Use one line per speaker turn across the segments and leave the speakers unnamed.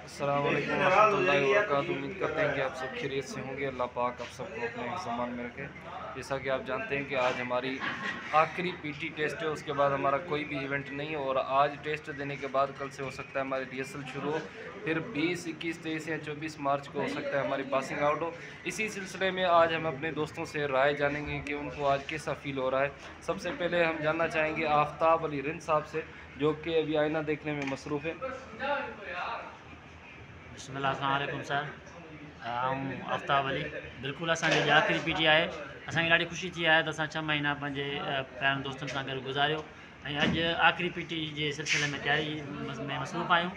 अस्सलाम वालेकुम रहमतुल्लाहि व बरकातुहू। उम्मीद करते हैं कि आप सब खैरियत से होंगे। अल्लाह पाक आप सबको अपने ज़मान में रखे। जैसा कि आप जानते हैं कि आज हमारी आखिरी पीटी टेस्ट है, उसके बाद हमारा कोई भी इवेंट नहीं है और आज टेस्ट देने के बाद कल से हो सकता है हमारी रिहर्सल शुरू हो, फिर 20, 21, 23 या 24 मार्च को हो सकता है हमारी पासिंग आउट हो। इसी सिलसिले में आज हम अपने दोस्तों से राय जानेंगे कि उनको आज कैसा फ़ील हो रहा है। सबसे पहले हम जानना चाहेंगे आफ्ताब अली रिंद साहब से, जो कि अभी आईना देखने में मसरूफ़ है।
बिस्मिल्लाह अस्सलाम वालेकुम सर, आफ्ताब अली। बिल्कुल असांजी आख़िरी पी टी आहे। असांखे ॾाढी ख़ुशी थी आहे त असां 6 महीना पंहिंजे प्यारनि दोस्तनि सां गॾु गुज़ारियो ऐं अॼु आख़िरी पी टी जे सिलसिले में तयारी में मसरूफ़ आहियूं।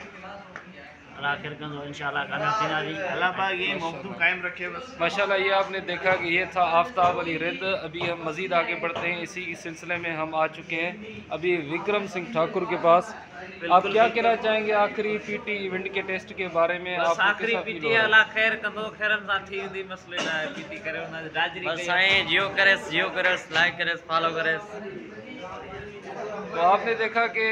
अल्लाह ख़ैर कंदो, इंशाअल्लाह कामयाब थींदासीं। अल्लाह पाक ये मौक़ू कायम रखे बस।
माशाल्लाह, ये आपने देखा कि ये था आफ्ताब अली रिंद। अभी हम मज़ीद आगे बढ़ते हैं, इसी सिलसिले में हम आ चुके हैं अभी विक्रम सिंह ठाकुर के पास। आप क्या कहना चाहेंगे आखिरी पीटी इवेंट के टेस्ट के बारे में?
बस आखिरी पीटी अल्लाह खैर कंदो, खैरन सां थी वेंदी, मसले ना है। पीटी करे उन हाज़िरी
बस साईं जियो करेस लाइक करेस फॉलो करेस।
तो आपने देखा कि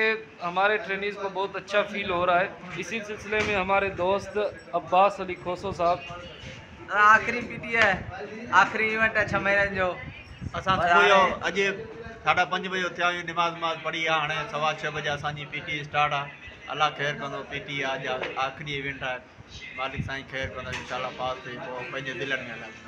हमारे ट्रेनीज़ को बहुत अच्छा फील हो रहा है। इसी सिलसिले में हमारे दोस्त अब्बास अली खोसो साहब।
आखिरी पीटी है, आखिरी इवेंट है 6 महीननि जो।
असां सुबुह अॼु 5:30 बजे उथिया आहियूं, नमाज़ पढ़ी आहे, हाणे 6:15 बजे असांजी पीटी स्टार्ट आहे। अल्लाह ख़ैर कंदो, पीटी अॼु आख़िरी इवेंट आहे। मालिक साईं ख़ैर कंदो, इंशाअल्लाह पास थिए पोइ पंहिंजे दिलनि में हलाए।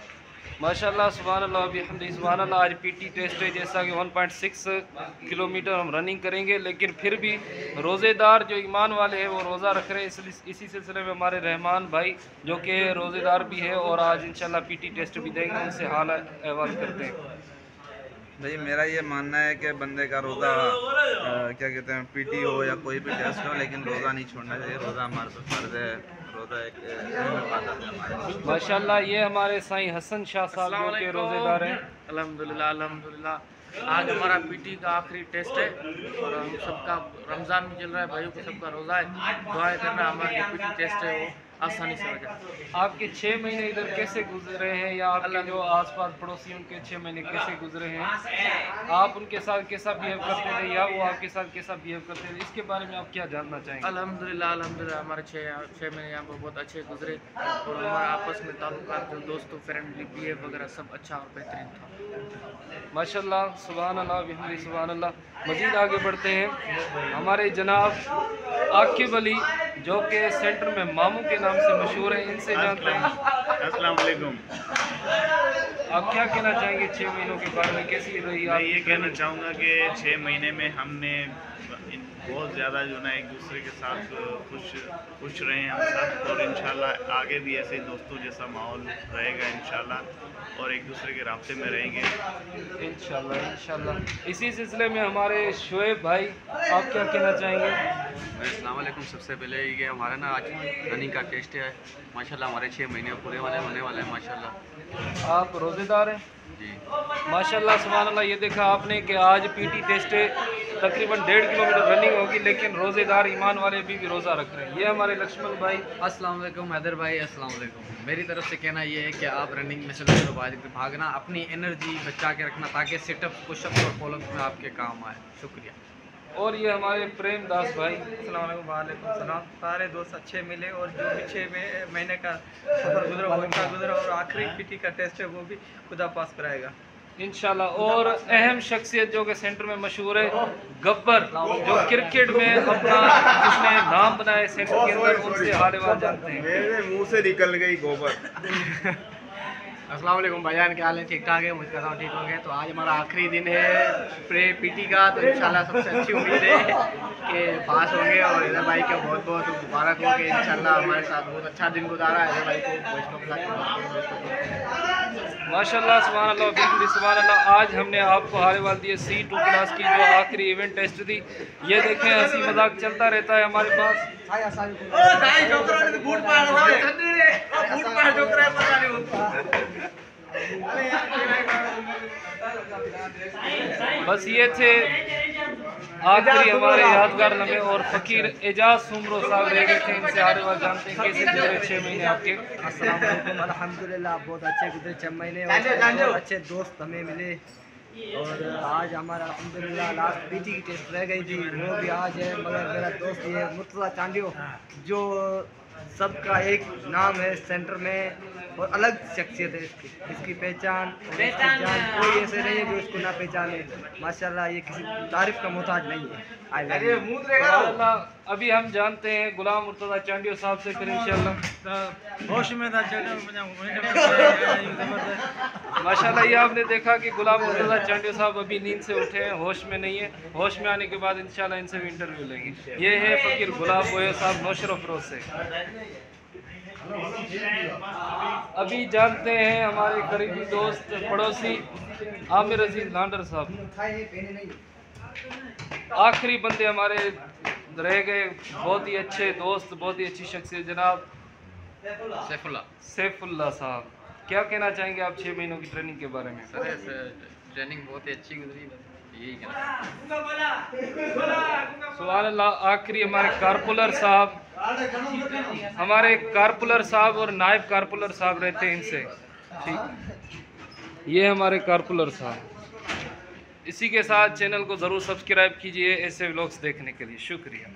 माशाल्लाह, सुभान अल्लाह, बिहम्दिही सुभान अल्लाह। आज पीटी टेस्ट है, जैसा कि 1.6 किलोमीटर हम रनिंग करेंगे, लेकिन फिर भी रोज़ेदार जो ईमान वाले हैं वो रोज़ा रख रहे हैं। इसी सिलसिले में हमारे रहमान भाई जो कि रोज़ेदार भी है और आज इंशाल्लाह पीटी टेस्ट भी देंगे, उनसे हाल अहवाल करते हैं।
भाई मेरा ये मानना है कि बंदे का रोज़ा क्या कहते हैं, पीटी हो या कोई भी टेस्ट हो, लेकिन रोज़ा नहीं छोड़ना चाहिए। रोज़ा हमारे पे फ़र्ज़ है। रोज़ा एक इबादत है हमारी।
माशाल्लाह, ये हमारे साईं हसन शाह साहब जो के रोज़ेदार हैं।
अल्हम्दुलिल्लाह अल्हम्दुलिल्लाह। आज हमारा पीटी का आखिरी टेस्ट है और हम सबका रमज़ान भी चल रहा है, भाइयों को सबका रोज़ा है। दुआएं करना हमारा जो पीटी टेस्ट है वो आसानी से हो जाए।
आपके 6 महीने इधर कैसे गुजरे हैं, या आपके जो आसपास पड़ोसी उनके 6 महीने कैसे गुजरे हैं? आप उनके साथ कैसा बिहेव करते थे या वो आपके साथ कैसा बिहेव करते थे, इसके बारे में आप क्या जानना चाहेंगे?
अल्हम्दुलिल्लाह अल्हम्दुलिल्लाह, हमारे 6 महीने यहाँ पर बहुत अच्छे गुजरे और हमारा आपस में ताल्लुकात जो दोस्तों फ्रेंडली बिहेव वगैरह सब अच्छा और बेहतरीन था।
माशाल्लाह, सुभान अल्लाह, बिहम्दिही सुभान अल्लाह। मज़ीद आगे बढ़ते हैं, हमारे जनाब आकिब अली जो कि सेंटर में मामू के नाम से मशहूर है, इनसे जानते हैं।
अस्सलाम वालेकुम।
आप क्या कहना चाहेंगे 6 महीनों के बारे में, कैसी रही?
मैं ये कहना चाहूँगा कि 6 महीने में हमने बहुत ज़्यादा जो ना एक दूसरे के साथ खुश रहे हैं हम सब, और इंशाल्लाह आगे भी ऐसे दोस्तों जैसा माहौल रहेगा इंशाल्लाह, और एक दूसरे के रास्ते में रहेंगे
इंशाल्लाह इंशाल्लाह। इसी सिलसिले में हमारे शोएब भाई, आप क्या कहना चाहेंगे?
अस्सलाम वालेकुम। सबसे पहले ये हमारा ना आज रनिंग का टेस्ट है। माशाल्लाह हमारे 6 महीने पूरे होने वाले हैं माशाल्लाह।
आप रोज़ेदार हैं?
जी
माशाल्लाह सुभान अल्लाह। ये देखा आपने कि आज पीटी टेस्ट है, तकरीबन 1.5 किलोमीटर रनिंग होगी, लेकिन रोज़ेदार ईमान वाले भी रोज़ा रख रहे हैं। ये हमारे लक्ष्मण भाई।
अस्सलाम वालेकुम हैदर भाई, अस्सलाम वालेकुम। मेरी तरफ से कहना ये है कि आप रनिंग में चलते भागना, अपनी एनर्जी बचा के रखना ताकि सिटअप पुशअप और पुलअप में आपके काम आए। शुक्रिया।
और ये हमारे प्रेम दास भाई।
अस्सलाम वालेकुम सलाम। सारे दोस्त अच्छे मिले और जो भी 6 महीने का सफ़र गुजरा वो अच्छा गुजरा, और आखिरी पीटी का टेस्ट है वो भी खुदा पास कराएगा
इंशाल्लाह। और अहम शख्सियत जो कि सेंटर में मशहूर है, गब्बर, जो क्रिकेट में अपना जिसने नाम बनाया सेंटर के अंदर, उनसे हाल अहवाल जानते हैं।
मेरे मुँह से निकल गई गोबर।
अस्सलाम वालेकुम भाईजान, क्या हाल है? ठीक ठाक है, मुझे कहता हूँ ठीक होंगे। तो आज हमारा आखिरी दिन है प्रे पीटी का, तो इंशाल्लाह सबसे अच्छी उम्मीद है कि पास होंगे, और इधर भाई को बहुत बहुत मुबारक हो कि इंशाल्लाह हमारे साथ बहुत अच्छा दिन गुजारा है। इधर भाई को
माशाल्लाह सुभान अल्लाह, बिल्कुल सुभान अल्लाह। आज हमने आपको हाल अहवाल दिए C2 क्लास की जो आखिरी इवेंट टेस्ट थी। ये देखें, हंसी मजाक चलता रहता है हमारे पास। बस ये थे आखिरी हमारे यादगार लम्हे, और फ़कीर एजाज सुमरो साहब रह गए थे। इनसे हाल अहवाल जानते हैं कैसे गुजरे 6 महीने आपके।
अस्सलाम वालेकुम। अल्हम्दुलिल्लाह बहुत अच्छे गुजरे 6 महीने, और अच्छे दोस्त हमें मिले। और आज हमारा अल्हम्दुलिल्लाह लास्ट पीटी की टेस्ट रह गई थी, वो भी आज है। मगर मेरा दोस्त ये मुर्तज़ा चांडियो जो
सबका एक नाम है सेंटर में और अलग शख्सियत है इसकी पहचान और इसकी जान, कोई ऐसे नहीं है जो इसको ना पहचाने। माशाल्लाह ये किसी तारीफ का मोहताज नहीं है।
अभी हम जानते हैं गुलाम मुर्तज़ा चांडियो साहब से, फिर इंशाल्लाह
होश में था
माशाल्लाह ये आपने देखा कि गुलाम मुर्तज़ा चांडियो साहब अभी नींद से उठे हैं, होश में नहीं है। होश में आने के बाद इंशाल्लाह इनसे भी इंटरव्यू लेंगे। ये है फ़कीर गुलाम बोया साहब नौशर अफरोज से। अभी जानते हैं हमारे करीबी दोस्त पड़ोसी आमिर अजीज लांडर साहब, आखिरी बंदे हमारे रह गए, बहुत ही अच्छे दोस्त, बहुत ही अच्छी शख्सियत जनाब सैफुल्लाह साहब। क्या कहना चाहेंगे आप 6 महीनों की ट्रेनिंग के बारे में?
सर ट्रेनिंग बहुत ही अच्छी गुजरी, यही
सुभान अल्लाह। आखिरी हमारे कारपुलर साहब, हमारे कारपुलर साहब और नायब कारपुलर साहब रहते हैं इनसे, ठीक। ये हमारे कारपुलर साहब। इसी के साथ चैनल को ज़रूर सब्सक्राइब कीजिए ऐसे व्लॉग्स देखने के लिए। शुक्रिया।